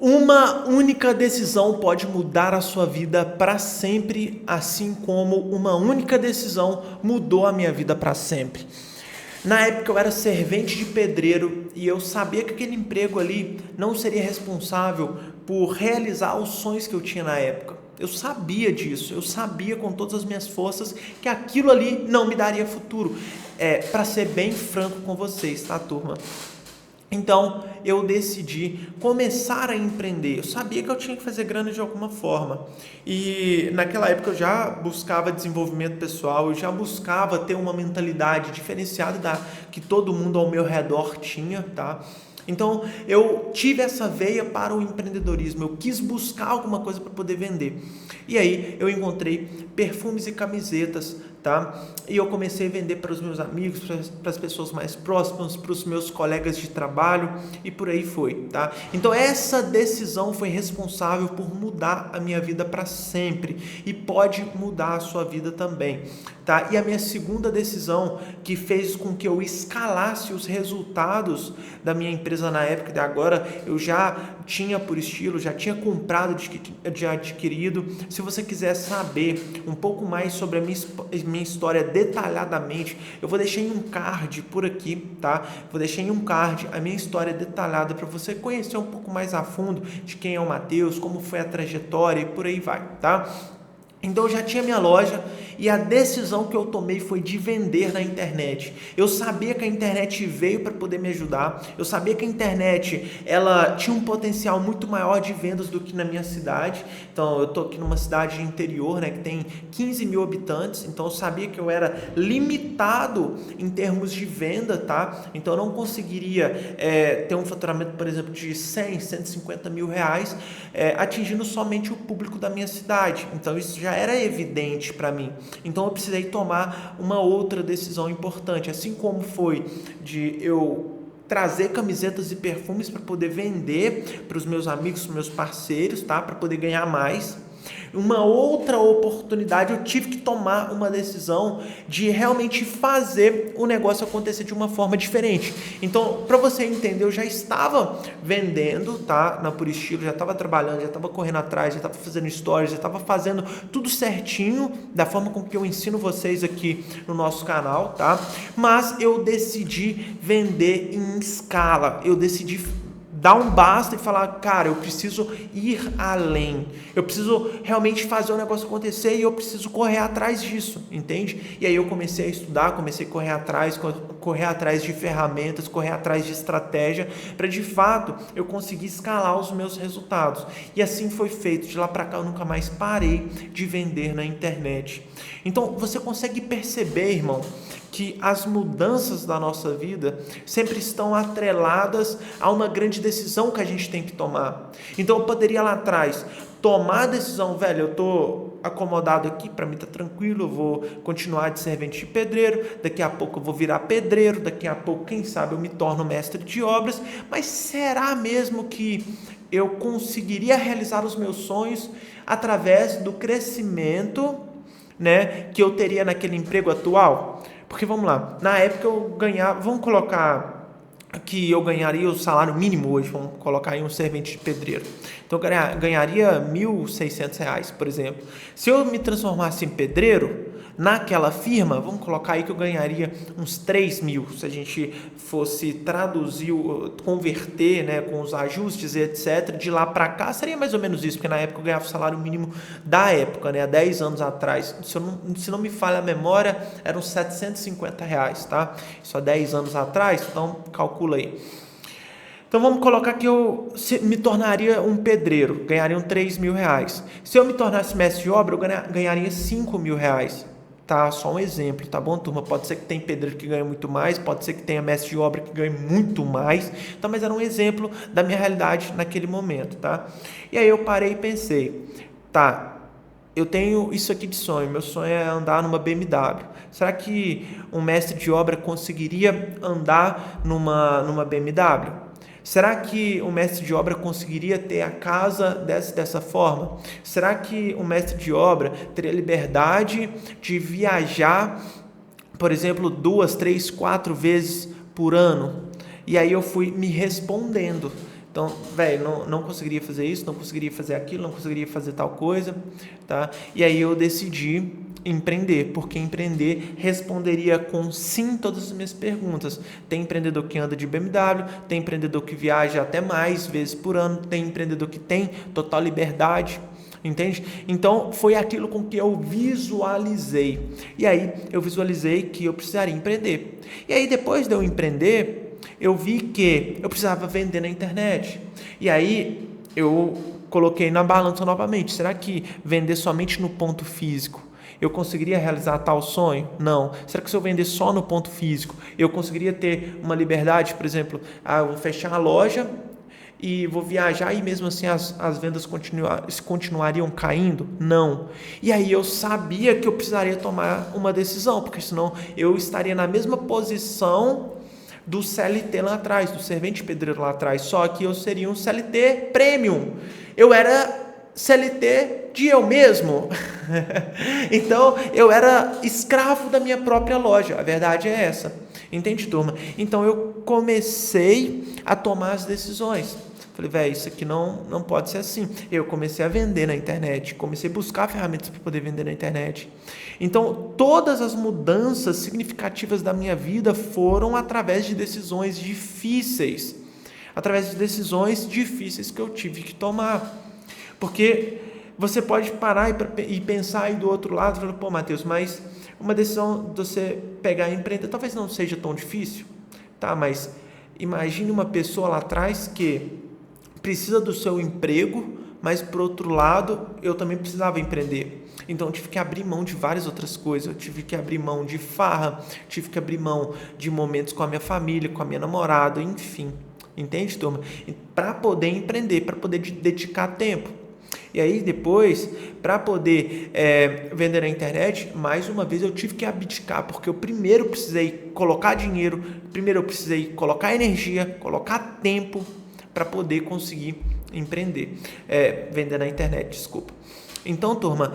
Uma única decisão pode mudar a sua vida para sempre, assim como uma única decisão mudou a minha vida para sempre. Na época eu era servente de pedreiro e eu sabia que aquele emprego ali não seria responsável por realizar os sonhos que eu tinha na época. Eu sabia disso, eu sabia com todas as minhas forças que aquilo ali não me daria futuro. Para ser bem franco com vocês, tá, turma? Então eu decidi começar a empreender. Eu sabia que eu tinha que fazer grana de alguma forma. E naquela época eu já buscava desenvolvimento pessoal, eu já buscava ter uma mentalidade diferenciada da que todo mundo ao meu redor tinha, tá? Então eu tive essa veia para o empreendedorismo, eu quis buscar alguma coisa para poder vender. E aí eu encontrei perfumes e camisetas, tá? E eu comecei a vender para os meus amigos, para as pessoas mais próximas, para os meus colegas de trabalho e por aí foi, tá? Então essa decisão foi responsável por mudar a minha vida para sempre e pode mudar a sua vida também, tá? E a minha segunda decisão que fez com que eu escalasse os resultados da minha empresa na época, de agora eu já tinha por estilo, já tinha comprado de adquirido. Se você quiser saber um pouco mais sobre a minha história detalhadamente, eu vou deixar em um card por aqui, tá? Vou deixar em um card a minha história detalhada para você conhecer um pouco mais a fundo de quem é o Matheus, como foi a trajetória e por aí vai, tá? Então eu já tinha minha loja e a decisão que eu tomei foi de vender na internet. Eu sabia que a internet veio para poder me ajudar. Eu sabia que a internet ela tinha um potencial muito maior de vendas do que na minha cidade. Então eu estou aqui numa cidade interior, né, que tem 15 mil habitantes. Então eu sabia que eu era limitado em termos de venda, tá? Então eu não conseguiria ter um faturamento, por exemplo, de 100, 150 mil reais, atingindo somente o público da minha cidade. Então isso já era evidente para mim. Então eu precisei tomar uma outra decisão importante, assim como foi de eu trazer camisetas e perfumes para poder vender para os meus amigos, para os meus parceiros, tá? Para poder ganhar mais. Uma outra oportunidade, eu tive que tomar uma decisão de realmente fazer o negócio acontecer de uma forma diferente. Então, para você entender, eu já estava vendendo, tá? Na Por Estilo, já estava trabalhando, já estava correndo atrás, já estava fazendo stories, já estava fazendo tudo certinho, da forma com que eu ensino vocês aqui no nosso canal, tá? Mas eu decidi vender em escala, eu decidi dar um basta e falar, cara, eu preciso ir além, eu preciso realmente fazer o negócio acontecer e eu preciso correr atrás disso, entende? E aí eu comecei a estudar, comecei a correr atrás de ferramentas, correr atrás de estratégia, para de fato eu conseguir escalar os meus resultados. E assim foi feito, de lá para cá eu nunca mais parei de vender na internet. Então você consegue perceber, irmão, que as mudanças da nossa vida sempre estão atreladas a uma grande decisão que a gente tem que tomar. Então eu poderia lá atrás tomar a decisão, velho, eu estou acomodado aqui, para mim está tranquilo, eu vou continuar de servente de pedreiro, daqui a pouco eu vou virar pedreiro, daqui a pouco, quem sabe, eu me torno mestre de obras, mas será mesmo que eu conseguiria realizar os meus sonhos através do crescimento, né, que eu teria naquele emprego atual? Porque vamos lá, na época eu ganhava, vamos colocar que eu ganharia o salário mínimo hoje, vamos colocar aí um servente de pedreiro. Então eu ganharia R$ 1.600, por exemplo. Se eu me transformasse em pedreiro, naquela firma, vamos colocar aí que eu ganharia uns 3 mil, se a gente fosse traduzir, converter, né, com os ajustes e etc, de lá para cá, seria mais ou menos isso, porque na época eu ganhava o salário mínimo da época, né, há 10 anos atrás, se não me falha a memória, eram R$ 750, tá? Isso há 10 anos atrás, então calcula aí. Então vamos colocar que eu me tornaria um pedreiro, ganharia R$ 3 mil. Se eu me tornasse mestre de obra, eu ganharia R$ 5 mil. Tá? Só um exemplo, tá bom, turma? Pode ser que tenha pedreiro que ganhe muito mais, pode ser que tenha mestre de obra que ganhe muito mais, tá? Mas era um exemplo da minha realidade naquele momento, tá? E aí eu parei e pensei, tá, eu tenho isso aqui de sonho, meu sonho é andar numa BMW. Será que um mestre de obra conseguiria andar numa BMW? Será que o mestre de obra conseguiria ter a casa dessa forma? Será que o mestre de obra teria liberdade de viajar, por exemplo, 2, 3, 4 vezes por ano? E aí eu fui me respondendo. Então, velho, não conseguiria fazer isso, não conseguiria fazer aquilo, não conseguiria fazer tal coisa, tá? E aí eu decidi empreender, porque empreender responderia com sim todas as minhas perguntas. Tem empreendedor que anda de BMW, tem empreendedor que viaja até mais vezes por ano, tem empreendedor que tem total liberdade, entende? Então foi aquilo com que eu visualizei, e aí eu visualizei que eu precisaria empreender, e aí depois de eu empreender, eu vi que eu precisava vender na internet, e aí eu coloquei na balança novamente, será que vender somente no ponto físico eu conseguiria realizar tal sonho? Não. Será que se eu vender só no ponto físico, eu conseguiria ter uma liberdade, por exemplo, eu vou fechar a loja e vou viajar e mesmo assim as vendas continuariam caindo? Não. E aí eu sabia que eu precisaria tomar uma decisão, porque senão eu estaria na mesma posição do CLT lá atrás, do servente pedreiro lá atrás, só que eu seria um CLT premium. Eu era CLT de eu mesmo. Então, eu era escravo da minha própria loja. A verdade é essa. Entende, turma? Então, eu comecei a tomar as decisões. Falei, velho, isso aqui não pode ser assim. Eu comecei a vender na internet. Comecei a buscar ferramentas para poder vender na internet. Então, todas as mudanças significativas da minha vida foram através de decisões difíceis. Através de decisões difíceis que eu tive que tomar. Porque você pode parar e pensar aí do outro lado, falando, pô, Mateus, mas uma decisão de você pegar e empreender talvez não seja tão difícil, tá? Mas imagine uma pessoa lá atrás que precisa do seu emprego, mas por outro lado, eu também precisava empreender. Então eu tive que abrir mão de várias outras coisas, eu tive que abrir mão de farra, tive que abrir mão de momentos com a minha família, com a minha namorada, enfim. Entende, turma? Para poder empreender, para poder dedicar tempo. E aí depois, para poder vender na internet, mais uma vez eu tive que abdicar, porque eu primeiro precisei colocar dinheiro, primeiro eu precisei colocar energia, colocar tempo para poder conseguir empreender, vender na internet, desculpa. Então, turma,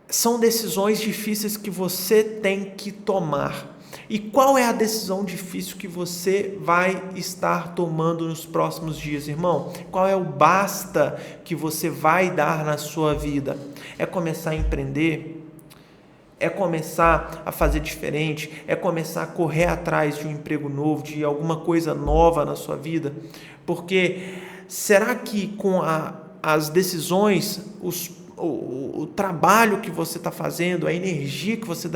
são decisões difíceis que você tem que tomar. E qual é a decisão difícil que você vai estar tomando nos próximos dias, irmão? Qual é o basta que você vai dar na sua vida? É começar a empreender? É começar a fazer diferente? É começar a correr atrás de um emprego novo, de alguma coisa nova na sua vida? Porque será que com as decisões, o trabalho que você está fazendo, a energia que você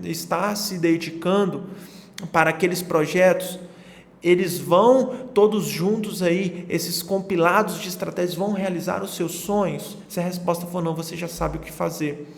está se dedicando para aqueles projetos, eles vão todos juntos aí, esses compilados de estratégias vão realizar os seus sonhos? Se a resposta for não, você já sabe o que fazer.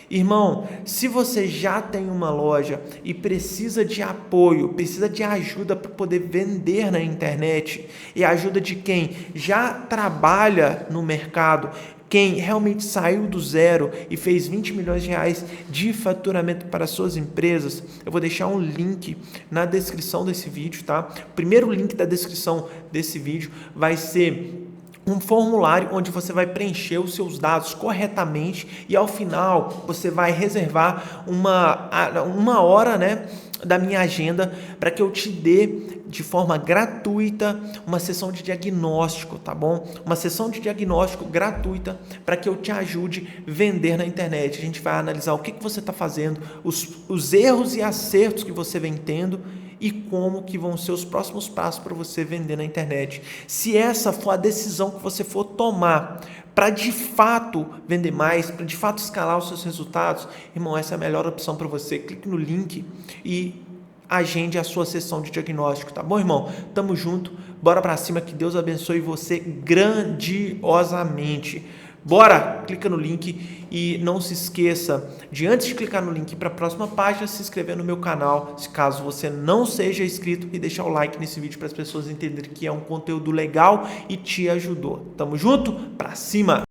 Irmão, se você já tem uma loja e precisa de apoio, precisa de ajuda para poder vender na internet, e ajuda de quem já trabalha no mercado, quem realmente saiu do zero e fez 20 milhões de reais de faturamento para suas empresas, eu vou deixar um link na descrição desse vídeo, tá? O primeiro link da descrição desse vídeo vai ser um formulário onde você vai preencher os seus dados corretamente e ao final você vai reservar uma hora, né, da minha agenda para que eu te dê de forma gratuita uma sessão de diagnóstico, tá bom? Uma sessão de diagnóstico gratuita para que eu te ajude a vender na internet. A gente vai analisar o que você está fazendo, os erros e acertos que você vem tendo e como que vão ser os próximos passos para você vender na internet. Se essa for a decisão que você for tomar para de fato vender mais, para de fato escalar os seus resultados, irmão, essa é a melhor opção para você. Clique no link e agende a sua sessão de diagnóstico, tá bom, irmão? Tamo junto, bora para cima, que Deus abençoe você grandiosamente. Bora, clica no link e não se esqueça de, antes de clicar no link para a próxima página, se inscrever no meu canal, se caso você não seja inscrito, e deixar o like nesse vídeo para as pessoas entenderem que é um conteúdo legal e te ajudou. Tamo junto, pra cima!